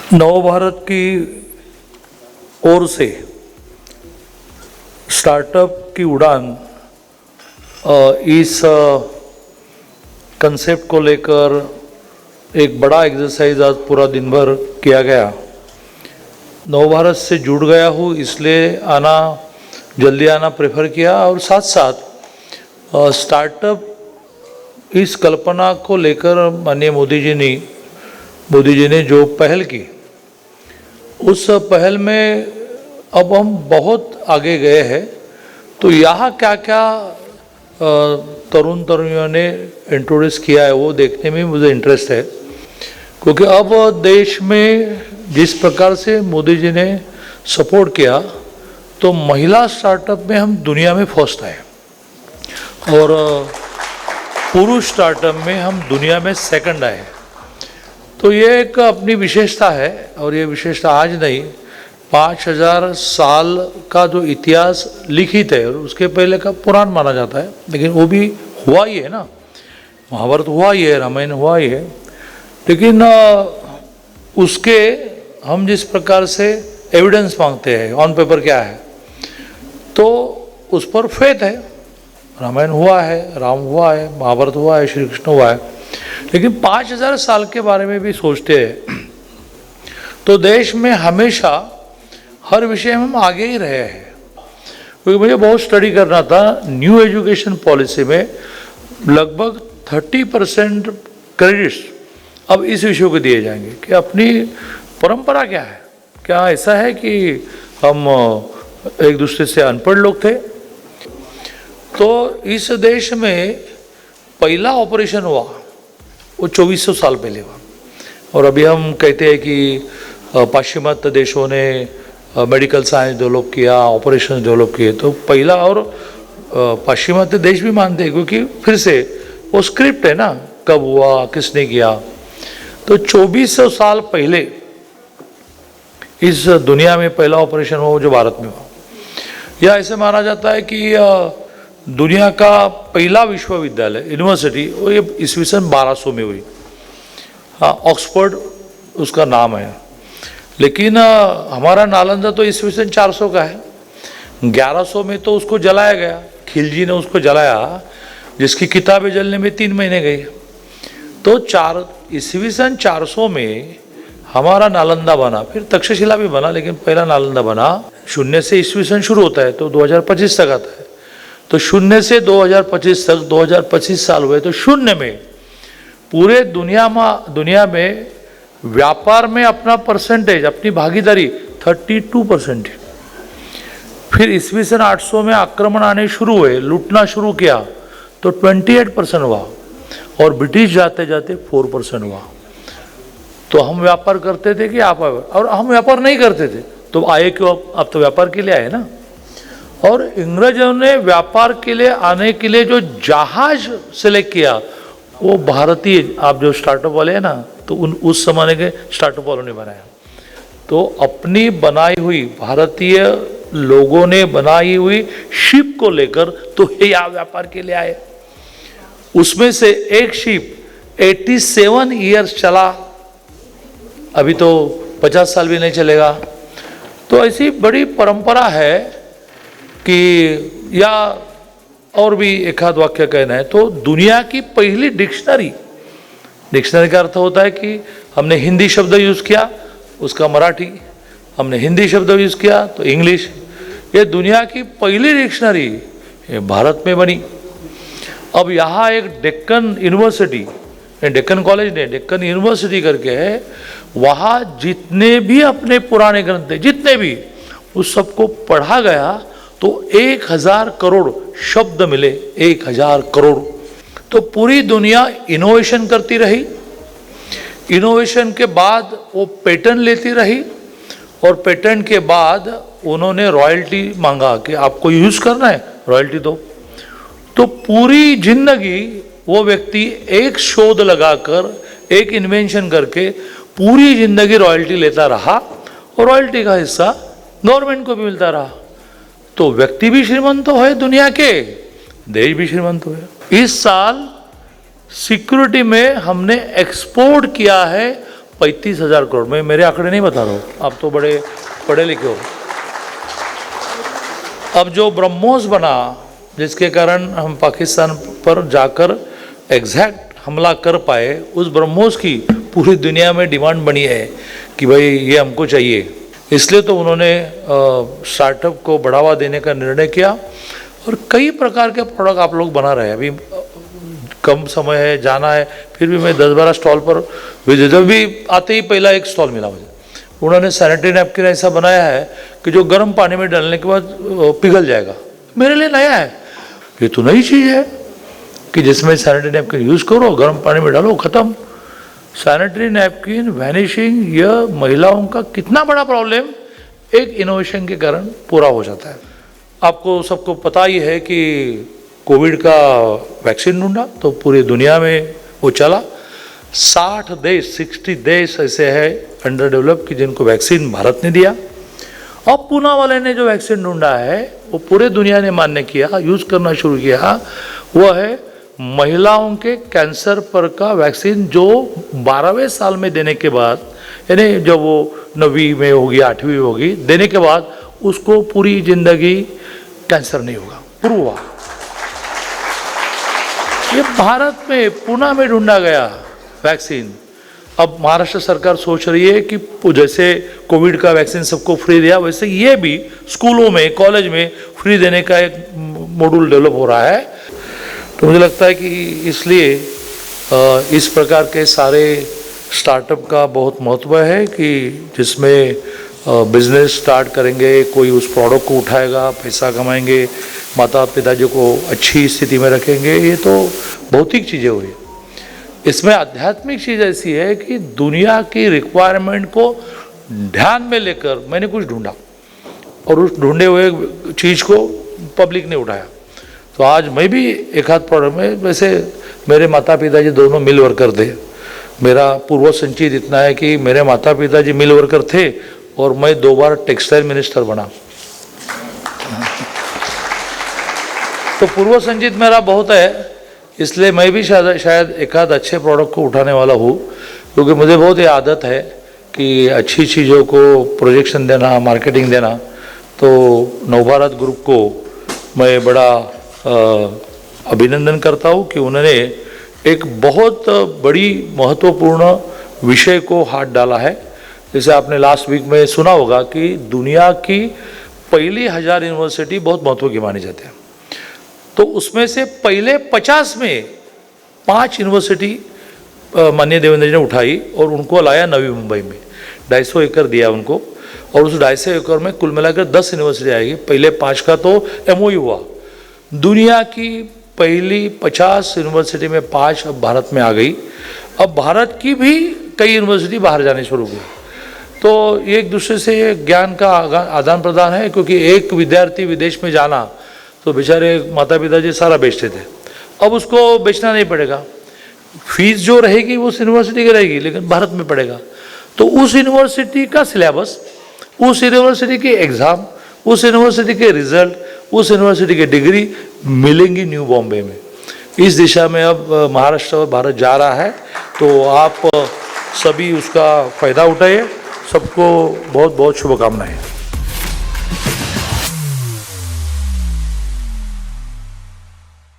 नवभारत की ओर से स्टार्टअप की उड़ान इस कंसेप्ट को लेकर एक बड़ा एक्सरसाइज आज पूरा दिन भर किया गया। नवभारत से जुड़ गया हूँ इसलिए जल्दी आना प्रेफर किया और साथ साथ स्टार्टअप इस कल्पना को लेकर माननीय मोदी जी ने जो पहल की, उस पहल में अब हम बहुत आगे गए हैं। तो यहाँ क्या क्या तरुण तरुणियों ने इंट्रोड्यूस किया है वो देखने में मुझे इंटरेस्ट है, क्योंकि अब देश में जिस प्रकार से मोदी जी ने सपोर्ट किया तो महिला स्टार्टअप में हम दुनिया में फर्स्ट आए और पुरुष स्टार्टअप में हम दुनिया में सेकंड आए। तो ये एक अपनी विशेषता है और ये विशेषता आज नहीं, 5000 साल का जो इतिहास लिखित है और उसके पहले का पुराण माना जाता है, लेकिन वो भी हुआ ही है ना। महाभारत हुआ ही है, रामायण हुआ ही है, लेकिन उसके हम जिस प्रकार से एविडेंस मांगते हैं ऑन पेपर क्या है, तो उस पर फेथ है। रामायण हुआ है, राम हुआ है, महाभारत हुआ है, श्री कृष्ण हुआ है, लेकिन 5000 साल के बारे में भी सोचते हैं तो देश में हमेशा हर विषय में हम आगे ही रहे हैं। क्योंकि मुझे बहुत स्टडी करना था, न्यू एजुकेशन पॉलिसी में लगभग 30% क्रेडिट्स अब इस विषय को दिए जाएंगे कि अपनी परंपरा क्या है। क्या ऐसा है कि हम एक दूसरे से अनपढ़ लोग थे? तो इस देश में पहला ऑपरेशन हुआ वो 2400 साल पहले हुआ, और अभी हम कहते हैं कि पाश्चिमात्य देशों ने मेडिकल साइंस डेवलप किया, ऑपरेशन डेवलप किए, तो पहला, और पाश्चिमात्य देश भी मानते हैं क्योंकि फिर से वो स्क्रिप्ट है ना, कब हुआ, किसने किया। तो 2400 साल पहले इस दुनिया में पहला ऑपरेशन हुआ जो भारत में हुआ। या ऐसे माना जाता है कि दुनिया का पहला विश्वविद्यालय यूनिवर्सिटी वो ये ईस्वी सन 1200 में हुई। हाँ, ऑक्सफोर्ड उसका नाम है, लेकिन हमारा नालंदा तो ईस्वी सन 400 का है। 1100 में तो उसको जलाया गया, खिलजी ने उसको जलाया, जिसकी किताबें जलने में 3 महीने गए। तो ईस्वी सन 400 में हमारा नालंदा बना, फिर तक्षशिला भी बना, लेकिन पहला नालंदा बना। शून्य से ईस्वी सन शुरू होता है तो 2025 तक आता है, तो शून्य से 2025 तक 2025 साल हुए। तो शून्य में पूरे दुनिया में व्यापार में अपना परसेंटेज, अपनी भागीदारी 32% है। फिर ईस्वी सन 800 में आक्रमण आने शुरू हुए, लूटना शुरू किया तो 28% हुआ, और ब्रिटिश जाते जाते 4% हुआ। तो हम व्यापार करते थे कि आप, और हम व्यापार नहीं करते थे तो आए क्यों? अब तो व्यापार के लिए आए ना। और अंग्रेजों ने व्यापार के लिए आने के लिए जो जहाज सेलेक्ट किया वो भारतीय, आप जो स्टार्टअप वाले हैं ना, तो उस समय के स्टार्टअप वालों ने बनाया। तो अपनी बनाई हुई, भारतीय लोगों ने बनाई हुई शिप को लेकर तो यहाँ व्यापार के लिए आए। उसमें से एक शिप 87 ईयर्स चला, अभी तो 50 साल भी नहीं चलेगा। तो ऐसी बड़ी परंपरा है कि, या और भी एक आध वाक्य कहना है तो दुनिया की पहली डिक्शनरी का अर्थ होता है कि हमने हिंदी शब्द यूज़ किया, उसका मराठी, हमने हिंदी शब्द यूज़ किया तो इंग्लिश। ये दुनिया की पहली डिक्शनरी भारत में बनी। अब यहाँ एक डेक्कन यूनिवर्सिटी, डेक्कन कॉलेज ने डेक्कन यूनिवर्सिटी करके है, वहाँ जितने भी अपने पुराने ग्रंथ थे, जितने भी, उस सबको पढ़ा गया तो 1000 करोड़ शब्द मिले, 1000 करोड़। तो पूरी दुनिया इनोवेशन करती रही, इनोवेशन के बाद वो पेटेंट लेती रही, और पेटेंट के बाद उन्होंने रॉयल्टी मांगा कि आपको यूज़ करना है, रॉयल्टी दो। तो पूरी जिंदगी वो व्यक्ति एक शोध लगाकर, एक इन्वेंशन करके पूरी जिंदगी रॉयल्टी लेता रहा, और रॉयल्टी का हिस्सा गवर्नमेंट को भी मिलता रहा। तो व्यक्ति भी श्रीमंत है, दुनिया के देश भी श्रीमंत है। इस साल सिक्योरिटी में हमने एक्सपोर्ट किया है 35,000 करोड़। मैं मेरे आंकड़े नहीं बता रहा हूँ, आप तो बड़े पढ़े लिखे हो। अब जो ब्रह्मोस बना, जिसके कारण हम पाकिस्तान पर जाकर एग्जैक्ट हमला कर पाए, उस ब्रह्मोस की पूरी दुनिया में डिमांड बनी है कि भाई ये हमको चाहिए। इसलिए तो उन्होंने स्टार्टअप को बढ़ावा देने का निर्णय किया और कई प्रकार के प्रोडक्ट आप लोग बना रहे हैं। अभी कम समय है, जाना है, फिर भी मैं 10-12 स्टॉल पर विजिट, जब भी आते ही पहला एक स्टॉल मिला मुझे। उन्होंने सैनिटरी नैपकिन ऐसा बनाया है कि जो गर्म पानी में डालने के बाद पिघल जाएगा। मेरे लिए नया है, ये तो नई चीज़ है कि जिसमें सैनिटरी नैपकिन यूज़ करो, गर्म पानी में डालो, ख़त्म। सैनिटरी नैपकिन वैनिशिंग, यह महिलाओं का कितना बड़ा प्रॉब्लम एक इनोवेशन के कारण पूरा हो जाता है। आपको सबको पता ही है कि कोविड का वैक्सीन ढूंढा तो पूरी दुनिया में वो चला। 60 देश ऐसे हैं अंडर डेवलप कि जिनको वैक्सीन भारत ने दिया। अब पूना वाले ने जो वैक्सीन ढूंढा है वो पूरे दुनिया ने मान्य किया, यूज़ करना शुरू किया। वो है महिलाओं के कैंसर पर का वैक्सीन, जो 12वें साल में देने के बाद, यानी जब वो 9वीं में होगी, 8वीं में होगी, देने के बाद उसको पूरी जिंदगी कैंसर नहीं होगा। पूर्वा ये भारत में पूना में ढूंढा गया वैक्सीन। अब महाराष्ट्र सरकार सोच रही है कि जैसे कोविड का वैक्सीन सबको फ्री दिया, वैसे ये भी स्कूलों में, कॉलेज में फ्री देने का एक मॉड्यूल डेवलप हो रहा है। तो मुझे लगता है कि इसलिए इस प्रकार के सारे स्टार्टअप का बहुत महत्व है कि जिसमें बिजनेस स्टार्ट करेंगे, कोई उस प्रोडक्ट को उठाएगा, पैसा कमाएंगे, माता पिताजी को अच्छी स्थिति में रखेंगे। ये तो भौतिक चीज़ें हुई। इसमें आध्यात्मिक चीज़ ऐसी है कि दुनिया की रिक्वायरमेंट को ध्यान में लेकर मैंने कुछ ढूंढा और उस ढूंढे हुए चीज़ को पब्लिक ने उठाया। तो आज मैं भी एक आध प्रोडक्ट में, वैसे मेरे माता पिताजी दोनों मिल वर्कर थे। मेरा पूर्व संचित इतना है कि मेरे माता पिताजी मिल वर्कर थे और मैं 2 बार टेक्सटाइल मिनिस्टर बना। तो पूर्व संचित मेरा बहुत है, इसलिए मैं भी शायद एक आध अच्छे प्रोडक्ट को उठाने वाला हूँ, क्योंकि मुझे बहुत ये आदत है कि अच्छी चीज़ों को प्रोजेक्शन देना, मार्केटिंग देना। तो नवभारत ग्रुप को मैं बड़ा अभिनंदन करता हूँ कि उन्होंने एक बहुत बड़ी महत्वपूर्ण विषय को हाथ डाला है। जैसे आपने लास्ट वीक में सुना होगा कि दुनिया की पहली 1000 यूनिवर्सिटी बहुत महत्व की मानी जाती है। तो उसमें से पहले 50 में 5 यूनिवर्सिटी माननीय देवेंद्र जी ने उठाई और उनको लाया नवी मुंबई में। 250 एकड़ दिया उनको और उस 250 एकड़ में कुल मिलाकर 10 यूनिवर्सिटी आएगी। पहले 5 का तो MOU हुआ। दुनिया की पहली 50 यूनिवर्सिटी में 5 अब भारत में आ गई। अब भारत की भी कई यूनिवर्सिटी बाहर जाने शुरू हुई। तो एक दूसरे से ज्ञान का आदान प्रदान है, क्योंकि एक विद्यार्थी विदेश में जाना तो बेचारे माता पिताजी सारा बेचते थे, अब उसको बेचना नहीं पड़ेगा। फीस जो रहेगी वो उस यूनिवर्सिटी की रहेगी, लेकिन भारत में पड़ेगा। तो उस यूनिवर्सिटी का सिलेबस, उस यूनिवर्सिटी के एग्ज़ाम, उस यूनिवर्सिटी के रिजल्ट, उस यूनिवर्सिटी की डिग्री मिलेंगी न्यू बॉम्बे में। इस दिशा में अब महाराष्ट्र और भारत जा रहा है। तो आप सभी उसका फ़ायदा उठाइए। सबको बहुत बहुत शुभकामनाएं।